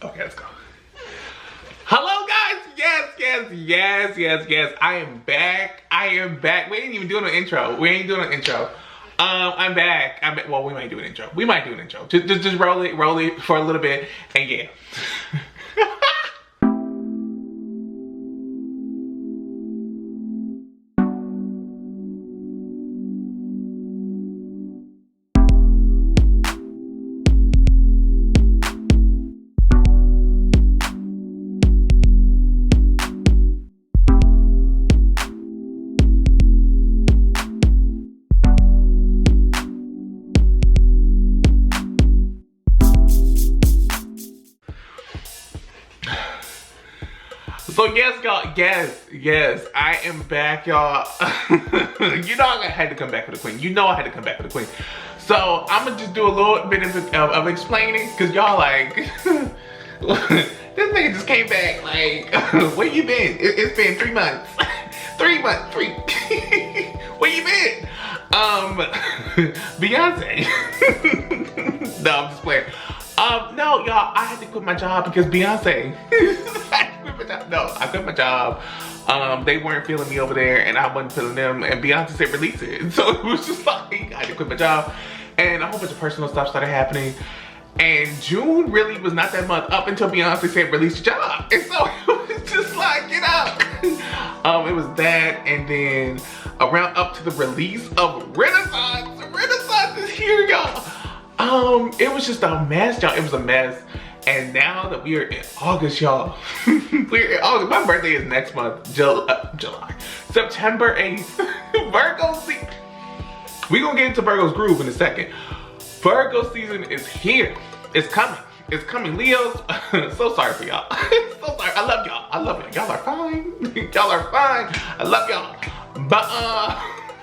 Okay, let's go. Hello guys, yes. I am back. We ain't even doing an intro. I'm back. Well, we might do an intro. Just roll it for a little bit, and yeah. So yes, y'all, yes, I am back, y'all. You know I had to come back for the queen. So I'm gonna just do a little bit of explaining, cause y'all like, this nigga just came back. Like, where you been? It's been 3 months. 3 months. Where you been? Beyonce. No, I'm just playing. No, y'all, I had to quit my job because Beyonce. I quit my job. They weren't feeling me over there, and I wasn't feeling them, and Beyonce said release it. So it was just like, I had to quit my job, and a whole bunch of personal stuff started happening. And June really was not that month up until Beyonce said release your job. And so it was just like, get out. It was that, and then around up to the release of Renaissance. Renaissance is here, y'all. It was just a mess, y'all. It was a mess. And now that we are in August, y'all, we're in August. My birthday is next month, July, September 8th. Virgo season. We're gonna get into Virgo's groove in a second. Virgo season is here. It's coming. Leos, so sorry for y'all. So sorry. I love y'all. Y'all are fine. I love y'all. But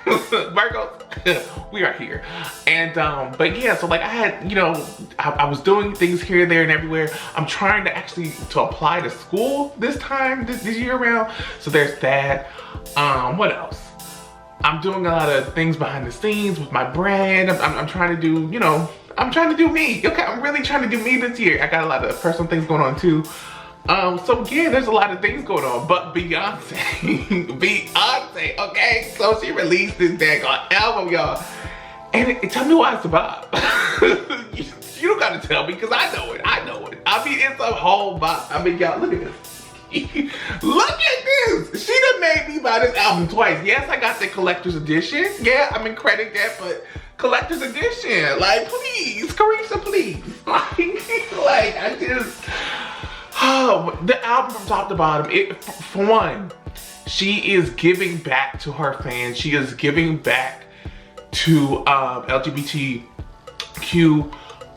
Virgos, we are here. And but yeah, so like I had, you know, I was doing things here, there, and everywhere. I'm trying to actually apply to school this time, this year around. So there's that. What else? I'm doing a lot of things behind the scenes with my brand. I'm trying to do, you know, I'm trying to do me. Okay, I'm really trying to do me this year. I got a lot of personal things going on too. So yeah, there's a lot of things going on, but Beyonce, okay? So she released this daggone album, y'all. And tell me why it's a bop. You don't gotta tell me, because I know it. I mean, it's a whole bop. I mean, y'all, look at this. Look at this. She done made me buy this album twice. Yes, I got the collector's edition. Yeah, I'm in credit that, but collector's edition. Like, please, Carissa, please. Like, I just... Oh, the album from top to bottom, for one, she is giving back to her fans. She is giving back to LGBTQ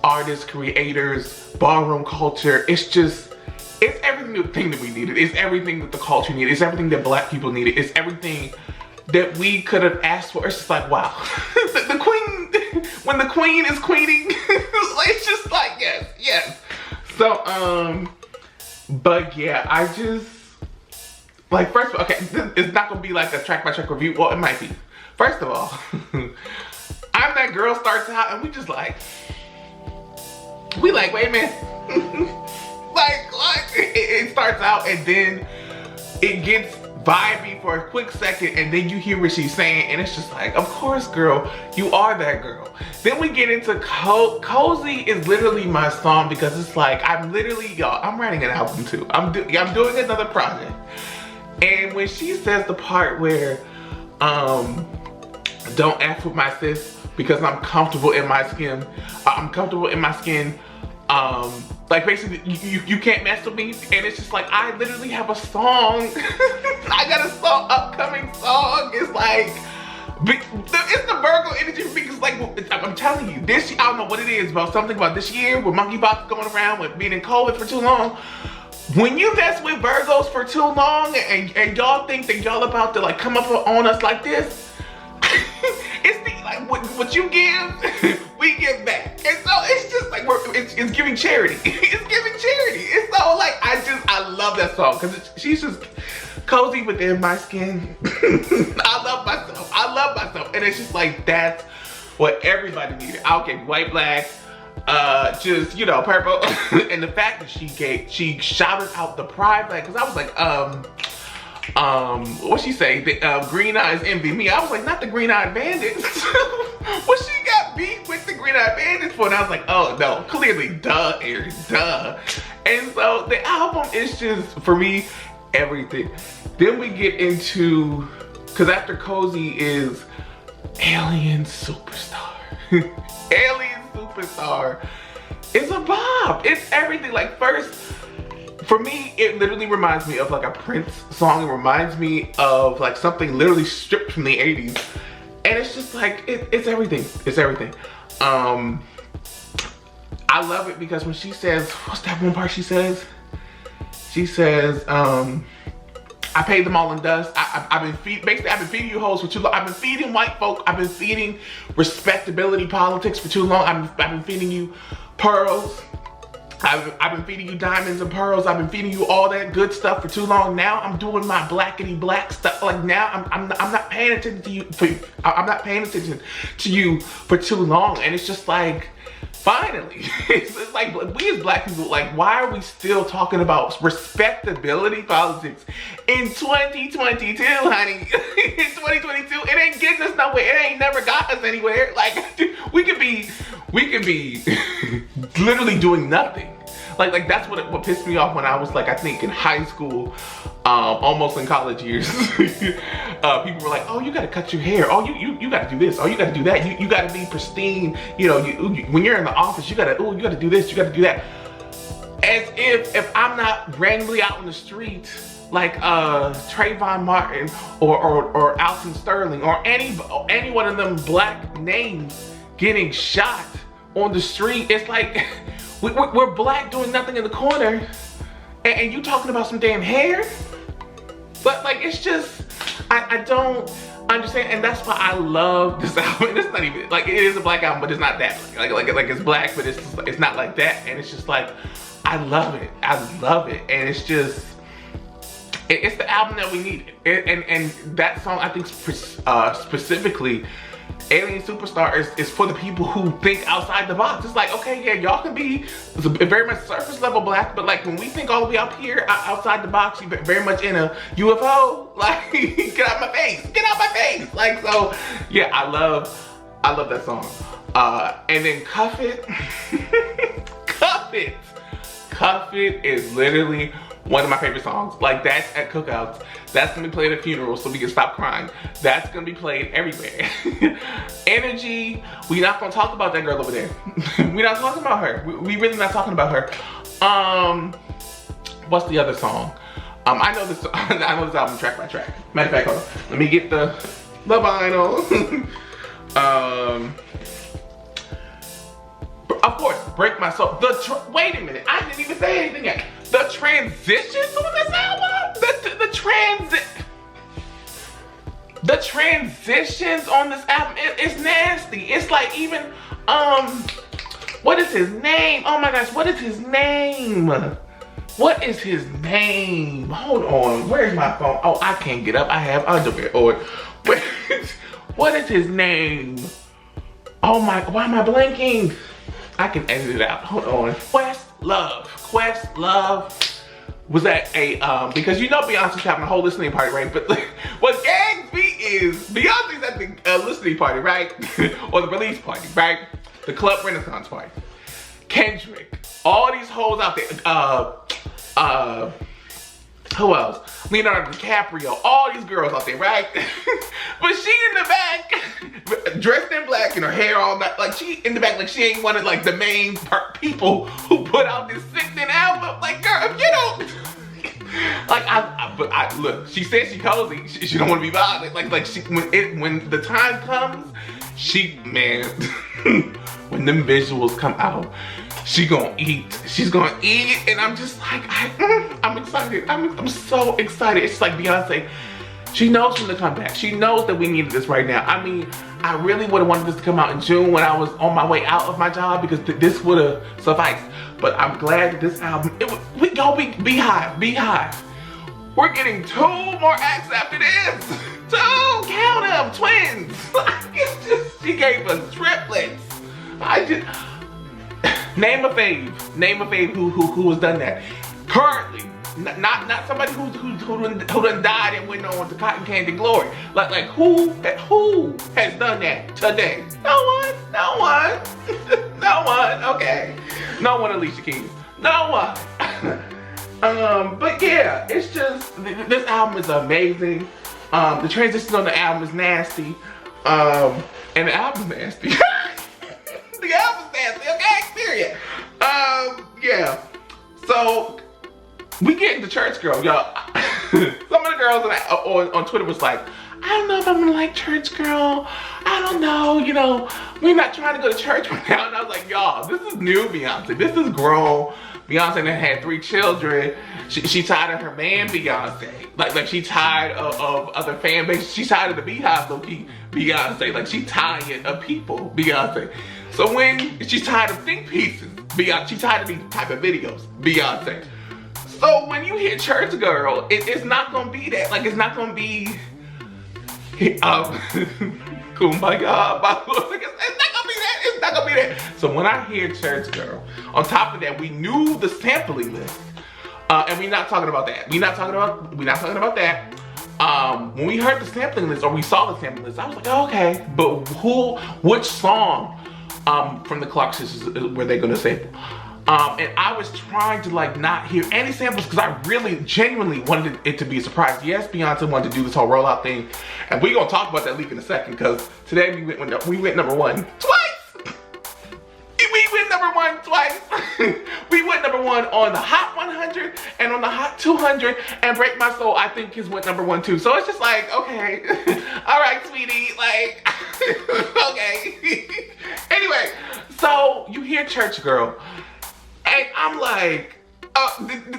artists, creators, ballroom culture. It's everything that we needed. It's everything that the culture needed. It's everything that Black people needed. It's everything that we could have asked for. It's just like, wow. The queen, when the queen is queening, it's just like, yes. So, but yeah, I just, like, first of all, okay, it's not gonna be like a track by track review. Well, it might be. First of all, I'm That Girl starts out and we just like, wait a minute. Like, what? It starts out and then it gets vibey for a quick second, and then you hear what she's saying, and it's just like, of course, girl, you are that girl. Then we get into Cozy is literally my song, because it's like, I'm writing an album too. I'm doing another project. And when she says the part where, don't F with my sis because I'm comfortable in my skin. Like, basically, you can't mess with me, and it's just like, I literally have a song. I got a upcoming song. It's like, it's the Virgo energy for me, because like, I'm telling you, this, I don't know what it is, but something about this year with monkeypox going around, with being in COVID for too long. When you mess with Virgos for too long, and y'all think that y'all about to like come up on us like this, it's the, like, what you give, we give back. And so it's just like, it's giving charity. It's giving charity. It's so like, I love that song, because she's just cozy within my skin. I love myself. And it's just like, that's what everybody needed. I don't care, white, black, just, you know, purple. And the fact that she shouted out the pride flag, because I was like, what she say? The green eyes envy me. I was like, not the green eyed bandits. What she got beat with the green eyed bandits for? And I was like, oh no, clearly, duh, Aaron, duh. And so the album is just, for me, everything. Then we get into, because after Cozy is Alien Superstar. Alien Superstar is a bop. It's everything. Like, first, for me, it literally reminds me of like a Prince song. It reminds me of like something literally stripped from the 80s. And it's just like, it's everything. It's everything. I love it because when she says, what's that one part she says? She says, I paid them all in dust. I've been feeding you hoes for too long. I've been feeding white folk. I've been feeding respectability politics for too long. I've been feeding you pearls. I've been feeding you diamonds and pearls. I've been feeding you all that good stuff for too long. Now I'm doing my blackity black stuff. Like now I'm not paying attention to you. I'm not paying attention to you for too long. And it's just like, finally, it's like we as black people, like, why are we still talking about respectability politics in 2022, honey? In 2022, it ain't getting us nowhere. It ain't never got us anywhere. Like, we could be literally doing nothing. Like that's what pissed me off when I was like, I think in high school, almost in college years. People were like, oh, you gotta cut your hair. Oh, you gotta do this. Oh, you gotta do that. You gotta be pristine. You know, when you're in the office, you gotta do this. You gotta do that. As if I'm not randomly out in the street, like Trayvon Martin or Alton Sterling or any one of them black names getting shot on the street. It's like we're black doing nothing in the corner, and you talking about some damn hair. But like, it's just, I don't understand, and that's why I love this album. It's not even like, it is a black album, but it's not that like it's black, but it's not like that. And it's just like, I love it. I love it, and it's just, it's the album that we needed. And that song, I think specifically, Alien Superstar is for the people who think outside the box. It's like, okay, yeah, y'all can be very much surface level black, but like when we think all the way up here, outside the box, you very much in a UFO. Like, get out my face, get out my face. Like, so yeah, I love that song. And then Cuff It, Cuff It is literally one of my favorite songs. Like, that's at cookouts. That's gonna be played at funerals so we can stop crying. That's gonna be played everywhere. Energy, we not gonna talk about that girl over there. We not talking about her. We really not talking about her. What's the other song? I know this album track by track. Matter of fact, hold on. Let me get the vinyl. Of course, Break My Soul. Wait a minute, I didn't even say anything yet. The transitions on this album, the transitions on this album, it's nasty. It's like even, what is his name? Oh my gosh, what is his name? What is his name? Hold on, where's my phone? Oh, I can't get up, I have underwear on. What is his name? Oh my, why am I blanking? I can edit it out, hold on. Questlove was at a, because you know Beyonce's having a whole listening party, right? But what gags me is, Beyonce's at the listening party, right? Or the release party, right? The Club Renaissance party. Kendrick, all these hoes out there, who else? Leonardo DiCaprio, all these girls out there, right? But she in the back, dressed in black and her hair all that, like she in the back, like she ain't one of like the main people who put out this 6-inch album. Like, girl, if you don't, like look, she said she cozy, she don't want to be bothered. Like she, when the time comes, man, when them visuals come out, she's gonna eat, and I'm just like, I'm excited, I'm so excited. It's like Beyonce, she knows when to come back. She knows that we needed this right now. I mean, I really would've wanted this to come out in June when I was on my way out of my job, because this would've sufficed. But I'm glad that this album, y'all Beehive. We're getting 2 more acts after this. 2, count them, twins. It's just, she gave us triplets. Name a fave. Name a fave who has done that. Currently. Not somebody who done died and went on to cotton candy glory. Like who has done that today? No one. No one. No one. Okay. No one, Alicia Keys. No one. But yeah, it's just this album is amazing. The transition on the album is nasty. And the album's nasty. The album's nasty. Okay, period. Yeah. So. We get into Church Girl, y'all. Some of the girls on Twitter was like, I don't know if I'm gonna like Church Girl. I don't know, you know, we're not trying to go to church right now. And I was like, y'all, this is new Beyonce. This is grown. Beyonce that had 3 children. She tired of her man Beyonce. Like she tired of other fan bases. She tired of the Beehive low-key Beyonce. Like she tired of people Beyonce. So when she's tired of think pieces, Beyonce, she's tired of these type of videos, Beyonce. So when you hear Church Girl, it's not gonna be that. Like it's not gonna be Kumbaya. It's not gonna be that. It's not gonna be that. So when I hear Church Girl, on top of that, we knew the sampling list. And we're not talking about that. We're not talking about that. When we heard the sampling list, or we saw the sampling list, I was like, oh, okay. But which song from the Clock Sisters were they gonna sample? And I was trying to like not hear any samples because I really genuinely wanted it to be a surprise. Yes, Beyonce wanted to do this whole rollout thing, and we're gonna talk about that leak in a second because today we went number 1 twice. We went number 1 twice. We went number 1 on the Hot 100 and on the Hot 200, and Break My Soul I think went number 1 too. So it's just like, okay, all right, sweetie, like, okay. Anyway, so you hear Church Girl. And I'm like,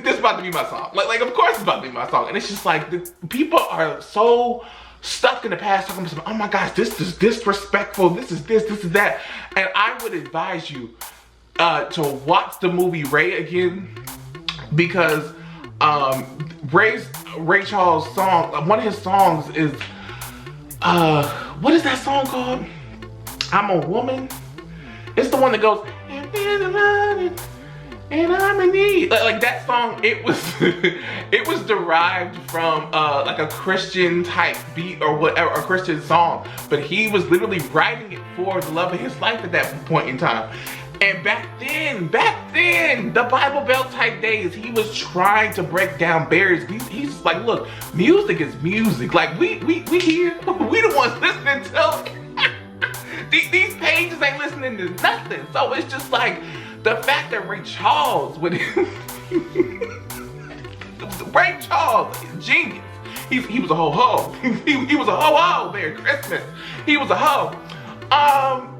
this is about to be my song. Like, of course it's about to be my song. And it's just like, people are so stuck in the past talking about, oh my gosh, this is disrespectful, this is that. And I would advise you to watch the movie Ray again, because Ray Charles' song, one of his songs is, what is that song called? I'm a Woman. It's the one that goes, and I'm in need. Like that song, it was it was derived from like a Christian type beat or whatever, a Christian song, but he was literally writing it for the love of his life at that point in time. And back then, the Bible Belt type days, he was trying to break down barriers. He's just like, look, music is music. Like we here, we the ones listening to it. These pages ain't listening to nothing. So it's just like, the fact that Ray Charles would Ray Charles, genius. He was a ho-ho. He was a ho-ho. Merry Christmas. He was a ho.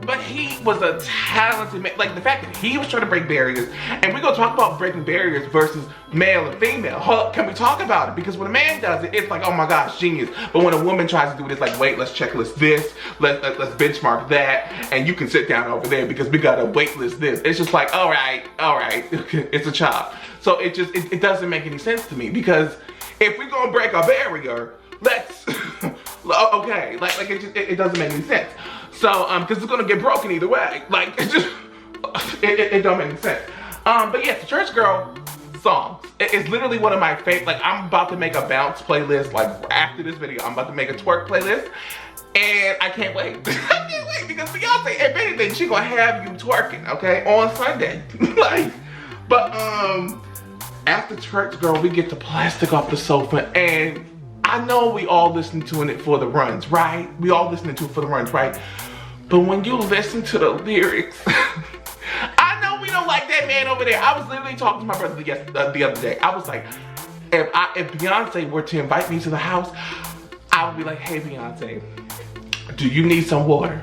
But he was a talented man. Like the fact that he was trying to break barriers, and we're gonna talk about breaking barriers versus male and female. Can we talk about it? Because when a man does it, it's like, oh my gosh, genius. But when a woman tries to do it, it's like, wait, let's checklist this, let's benchmark that, and you can sit down over there because we gotta waitlist this. It's just like, all right, it's a chop. So it doesn't make any sense to me, because if we're gonna break a barrier, let's okay, like it doesn't make any sense. So because it's gonna get broken either way. Like it don't make any sense. But yes, the Church Girl songs. It's literally one of my favorite. Like I'm about to make a bounce playlist. Like after this video, I'm about to make a twerk playlist, and I can't wait. I can't wait because Beyonce, if anything, she gonna have you twerking, okay, on Sunday. Like, but after Church Girl, we get the Plastic Off the Sofa, and I know we all listen to it for the runs, right? We all listening to it for the runs, right? But when you listen to the lyrics, I know we don't like that man over there. I was literally talking to my brother the other day. I was like, if Beyonce were to invite me to the house, I would be like, hey Beyonce, do you need some water?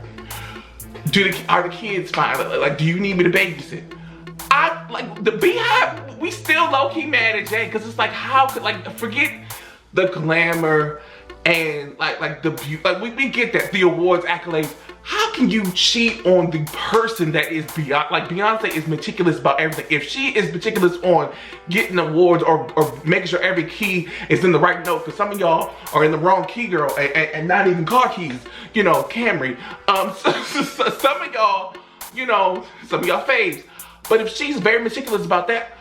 Are the kids fine? Like, do you need me to babysit? Like the Beehive, we still low-key mad at Jay, because it's like, how could, like, forget the glamour and like the beauty, like we get that, the awards, accolades. How can you cheat on the person that is Beyonce? Like Beyonce is meticulous about everything. If she is meticulous on getting awards or making sure every key is in the right note, because some of y'all are in the wrong key, girl, and not even car keys, you know, Camry. Some of y'all, you know, some of y'all faves But if she's very meticulous about that,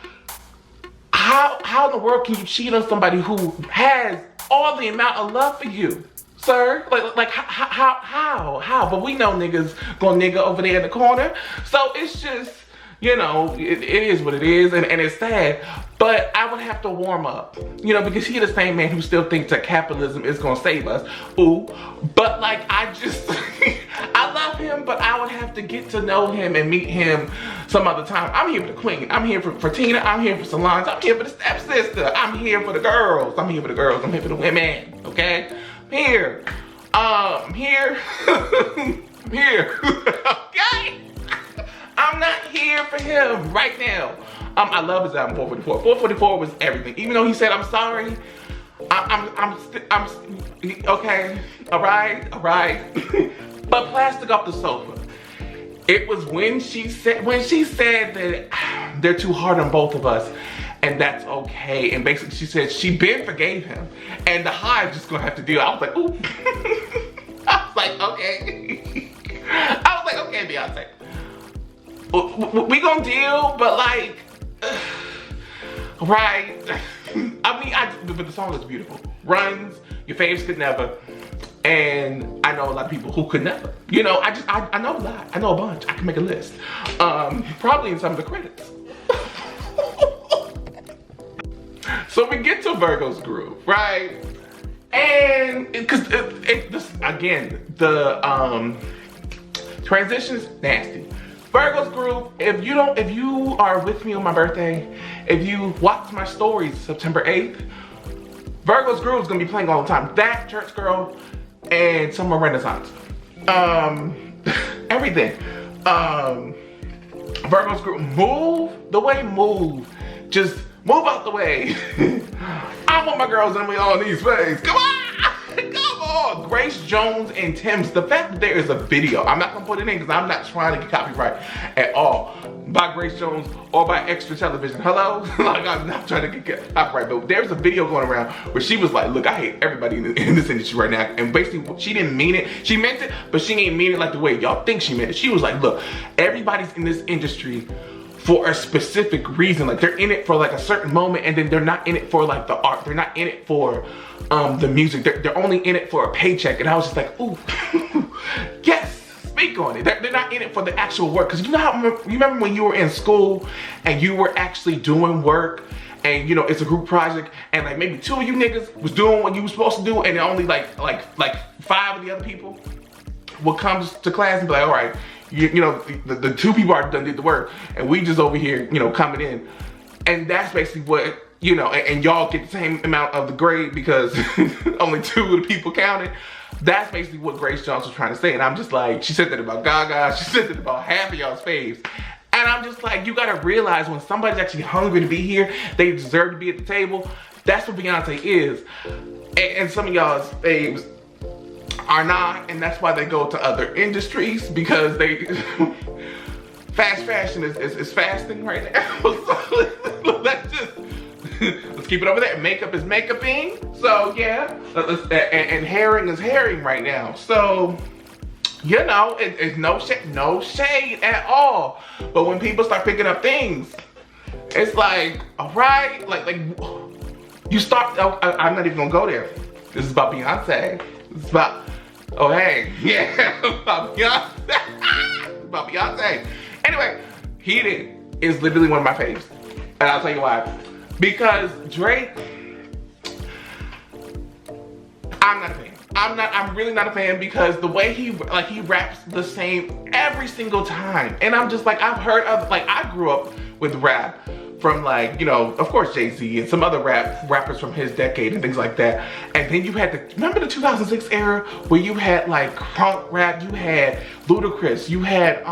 how in the world can you cheat on somebody who has all the amount of love for you, sir? Like how? But we know niggas gonna nigga over there in the corner. So it's just, you know, it is what it is, and it's sad. But I would have to warm up, you know, because he's the same man who still thinks that capitalism is gonna save us. Ooh, but like I just, I love him, but I would have to get to know him and meet him some other time. I'm here for the queen. I'm here for Tina. I'm here for Solange. I'm here for the stepsister. I'm here for the girls. I'm here for the girls. I'm here for the women. Okay, I'm here. I'm here. I'm here. Okay. I'm not here for him right now. I love his album 444. 444 was everything. Even though he said I'm sorry, I'm okay. All right. But plastic off the sofa. It was when she said that they're too hard on both of us, and that's okay. And basically she said she been forgave him, and the Hive just gonna have to deal. I was like, ooh. I was like, okay. I was like, okay, Beyonce. We gonna deal, but like, right. I mean, but the song is beautiful. Runs, Your Faves Could Never. And I know a lot of people who could never. You know, I know a lot. I know a bunch. I can make a list. Probably in some of the credits. So we get to Virgo's Groove, right? And because again, the transition is nasty. Virgo's Groove, if you are with me on my birthday, if you watch my stories September 8th, Virgo's Groove is gonna be playing all the time. That, Church Girl, and Summer Renaissance. Everything. Virgo's Groove, move. Just move out the way. I want my girls and we all in these ways. Come on! Come on! Grace Jones and Tim's. The fact that there is a video, I'm not gonna put it in because I'm not trying to get copyright at all by Grace Jones or by Extra Television. Hello? Like, I'm not trying to get copyright, but there's a video going around where she was like, look, I hate everybody in this industry right now. And basically, she didn't mean it. She meant it, but she didn't mean it like the way y'all think she meant it. She was like, look, everybody's in this industry for a specific reason. Like, they're in it for like a certain moment, and then they're not in it for like the art. They're not in it for the music. They're only in it for a paycheck. And I was just like, ooh, yes, speak on it. They're not in it for the actual work. Because you know how, you remember when you were in school and you were actually doing work, and you know, it's a group project, and like maybe 2 of you niggas was doing what you were supposed to do, and only like 5 of the other people would come to class and be like, all right, you know, the 2 people already done did the work, and we just over here, you know, coming in. And that's basically what, you know, and y'all get the same amount of the grade because only 2 of the people counted. That's basically what Grace Jones was trying to say. And I'm just like, she said that about Gaga, she said that about half of y'all's faves. And I'm just like, you gotta realize when somebody's actually hungry to be here, they deserve to be at the table. That's what Beyonce is. And some of y'all's faves are not, and that's why they go to other industries, because they fast fashion is fasting right now. So let's keep it over there. Makeup is makeuping. So yeah, and herring is herring right now. So you know, it's no shade at all. But when people start picking up things, it's like, all right, like you start. Oh, I'm not even gonna go there. This is about Beyonce. It's about, oh hey, yeah, about Beyonce. About Beyonce. Anyway, Heated is literally one of my faves. And I'll tell you why. Because Drake, I'm not a fan. I'm really not a fan because the way he raps the same every single time. And I'm just like, I've heard of, like, I grew up with rap from, like, you know, of course Jay-Z and some other rappers from his decade and things like that. And then you had remember the 2006 era where you had like crunk rap, you had Ludacris, you had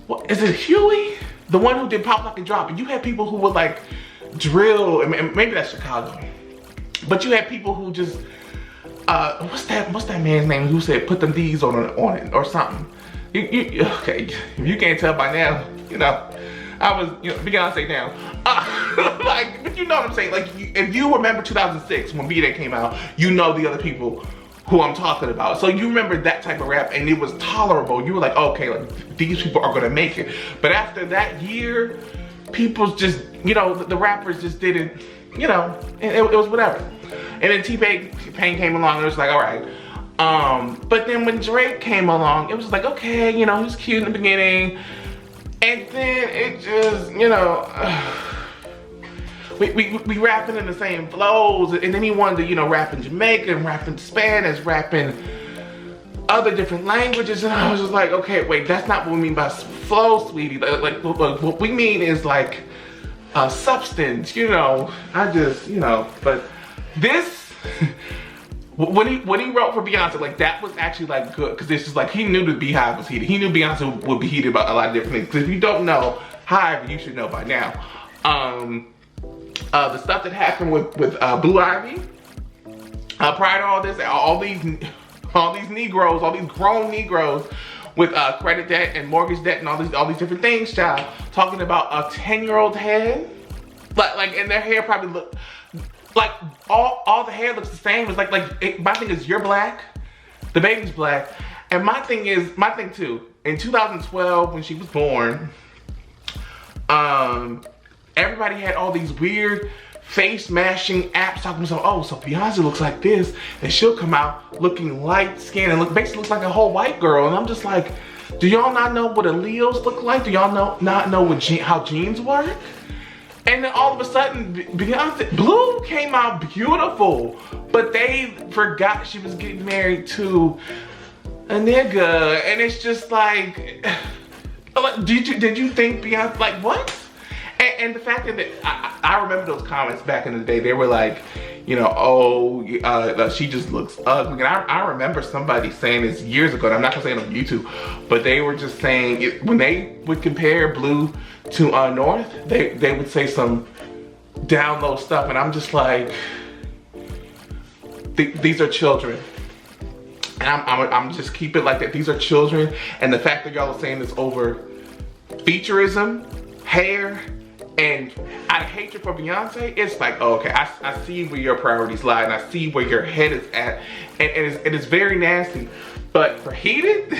what is it, Huey? The one who did Pop Lock and Drop. And you had people who would like drill, and maybe that's Chicago. But you had people who just what's that man's name who said put them D's on it or something. Okay, if you can't tell by now, you know, I was, you know, Beyonce now. Like, but you know what I'm saying? Like, if you remember 2006 when B-Day came out, you know the other people who I'm talking about. So you remember that type of rap, and it was tolerable. You were like, okay, like these people are gonna make it. But after that year, people just, you know, the rappers just didn't, you know, it was whatever. And then T-Pain came along, and it was like, all right. But then when Drake came along, it was like, okay, you know, he's cute in the beginning. And then it just, you know, we rapping in the same flows, and then he wanted to, you know, rap in Jamaican, rap in Spanish, rap in other different languages, and I was just like, okay, wait, that's not what we mean by flow, sweetie. Like what we mean is like substance, you know. I just, you know, but this, when he wrote for Beyonce, like that was actually like good, because it's just like he knew the Beehive was heated. He knew Beyonce would be heated about a lot of different things. Because if you don't know, however, you should know by now. The stuff that happened with Blue Ivy, prior to all this, all these Negroes, all these grown Negroes with credit debt and mortgage debt and all these different things, child, talking about a 10-year-old head, like, and their hair probably look like all the hair looks the same. It's like my thing is, you're black, the baby's black, and my thing too. In 2012, when she was born, everybody had all these weird face mashing apps talking about, oh, so Beyonce looks like this, and she'll come out looking light skinned and basically looks like a whole white girl. And I'm just like, do y'all not know what alleles look like? Do y'all not know how genes work? And then all of a sudden, Beyonce, Blue came out beautiful, but they forgot she was getting married to a nigga, and it's just like, did you think Beyonce, like what? And the fact that I remember those comments back in the day, they were like, you know, oh, she just looks ugly. And I remember somebody saying this years ago, and I'm not gonna say it on YouTube, but they were just saying, when they would compare Blue to North, they would say some down low stuff, and I'm just like, these are children. And I'm just keep it like that. These are children, and the fact that y'all are saying this over featureism, hair, and out of hatred for Beyonce, it's like, oh, okay, I see where your priorities lie, and I see where your head is at, and it's very nasty. But for heated,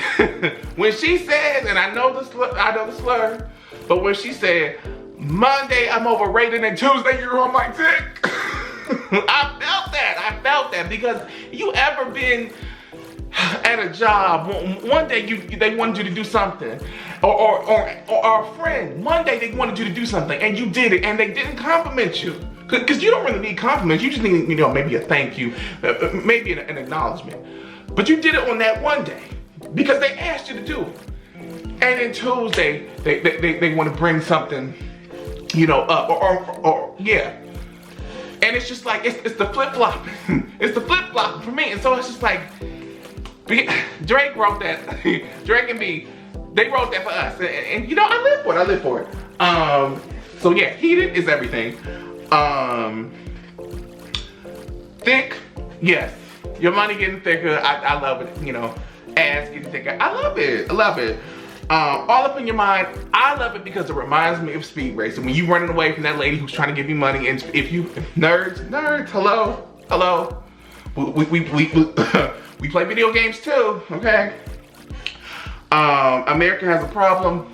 when she said, and I know the slur, but when she said, Monday I'm overrated and Tuesday you're on my dick, I felt that, because you ever been at a job, one day they wanted you to do something, or a friend, one day they wanted you to do something and you did it and they didn't compliment you, because you don't really need compliments, you just need, you know, maybe a thank you, maybe an acknowledgement, but you did it on that one day because they asked you to do it. And then Tuesday they want to bring something, you know, up, or yeah, and it's just like it's the flip-flop. It's the flip-flop for me. And so it's just like, Drake wrote that. Drake and me, they wrote that for us, and you know, I live for it. So yeah, heated is everything. Thick, yes, your money getting thicker, I love it, you know, ass getting thicker, I love it. All up in your mind, I love it because it reminds me of Speed Racer. When you running away from that lady who's trying to give you money, and if nerds, hello, we play video games too, okay? America Has a Problem.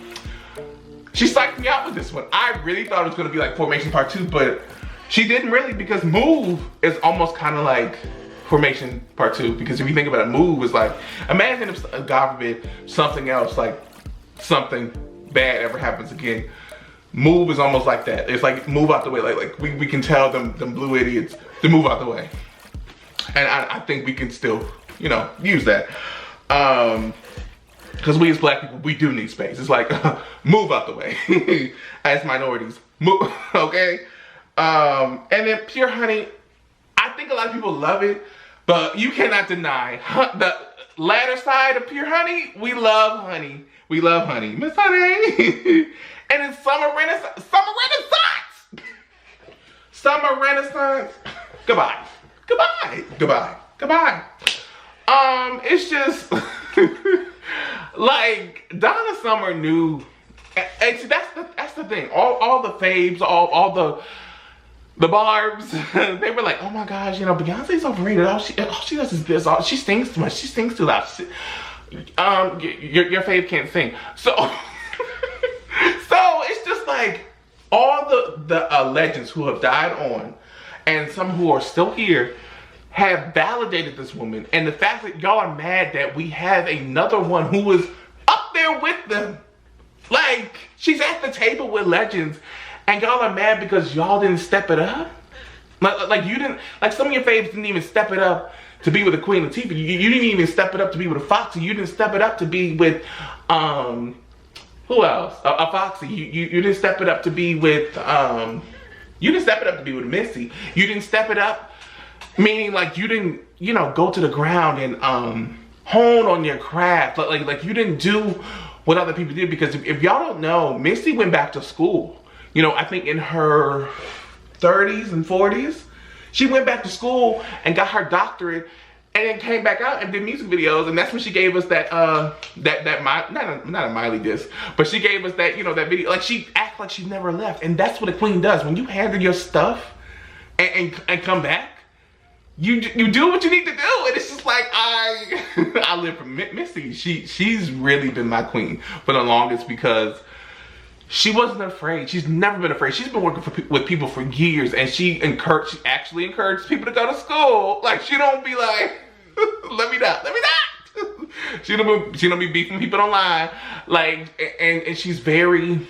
She psyched me out with this one. I really thought it was gonna be like Formation Part 2, but she didn't really, because Move is almost kind of like Formation Part 2, because if you think about it, Move is like, imagine if, God forbid, something else, like something bad ever happens again. Move is almost like that. It's like, move out the way. Like we can tell them blue idiots to move out the way. And I think we can still, you know, use that. Because we as black people, we do need space. It's like, move out the way. As minorities, move, okay? And then Pure Honey, I think a lot of people love it, but you cannot deny the latter side of Pure Honey. We love honey. We love honey. Miss Honey. And then Summer Renaissance. Goodbye. It's just like Donna Summer knew. And see, that's the thing. All the faves, all the the Barbs, they were like, oh my gosh, you know, Beyonce's overrated. All she does is this. She sings too much. She sings too loud. Your fave can't sing. So, so it's just like all the legends who have died on, and some who are still here, have validated this woman. And the fact that y'all are mad that we have another one who was up there with them. Like, she's at the table with legends, and y'all are mad because y'all didn't step it up? Like you didn't, like some of your faves didn't even step it up to be with the Queen Latifah. You didn't even step it up to be with a Foxy. You didn't step it up to be with, who else? A Foxy. You didn't step it up to be with, you didn't step it up to be with Missy. You didn't step it up, meaning like you didn't, you know, go to the ground and hone on your craft. Like you didn't do what other people did, because if y'all don't know, Missy went back to school. You know, I think in her 30s and 40s, she went back to school and got her doctorate, and then came back out and did music videos, and that's when she gave us that not a Miley diss, but she gave us that, you know, that video. Like, she act like she never left, and that's what a queen does. When you handle your stuff and come back, you do what you need to do, and it's just like I live for Missy. She's really been my queen for the longest, because she wasn't afraid. She's never been afraid. She's been working with people for years, and she actually encourages people to go to school. Like, she don't be like, let me not. She don't be beefing people online. Like, and she's very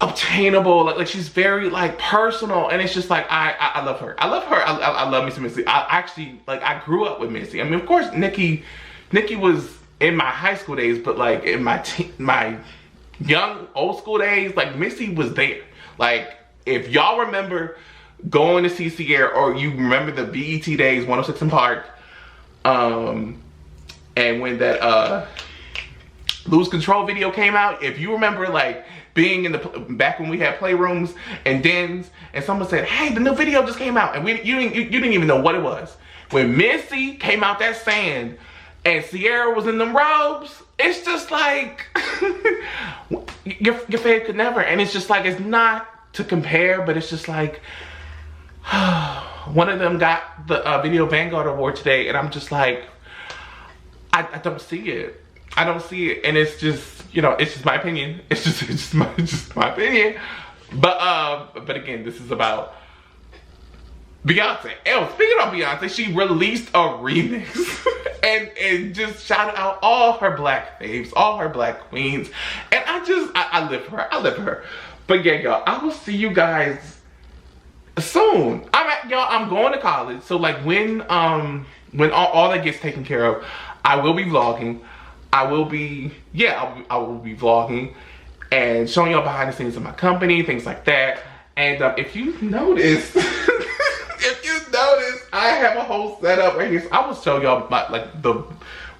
obtainable. Like she's very like personal, and it's just like I love her. I love Missy. I actually, like, I grew up with Missy. I mean, of course, Nikki was in my high school days, but like in my young old school days, like Missy was there. Like, if y'all remember going to see Sierra, or you remember the BET days, 106 in Park, and when that Lose Control video came out, if you remember, like, being in the back when we had playrooms and dens, and someone said, hey, the new video just came out, and you didn't even know what it was. When Missy came out that sand and Sierra was in them robes, it's just like your fan could never. And it's just like, it's not to compare, but it's just like one of them got the Video Vanguard Award today, and I'm just like, I don't see it. I don't see it, and it's just, you know, it's just my opinion. It's just my opinion. But again, this is about Beyonce. Oh, speaking of Beyonce, she released a remix and just shouted out all her black faves, all her black queens, and I live for her. I live for her. But yeah, y'all, I will see you guys soon. I'm going to college, so like when all that gets taken care of, I will be vlogging. I will be vlogging and showing y'all behind the scenes of my company, things like that. And if you notice, I have a whole setup right here. So I will show y'all like the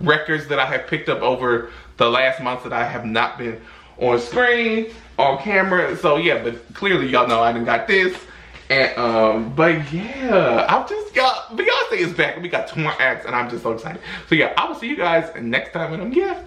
records that I have picked up over the last months that I have not been on screen, on camera. So yeah, but clearly y'all know I done got this. And but yeah, I've just got, Beyonce is back. We got 2 more acts, and I'm just so excited. So yeah, I will see you guys next time, and yeah.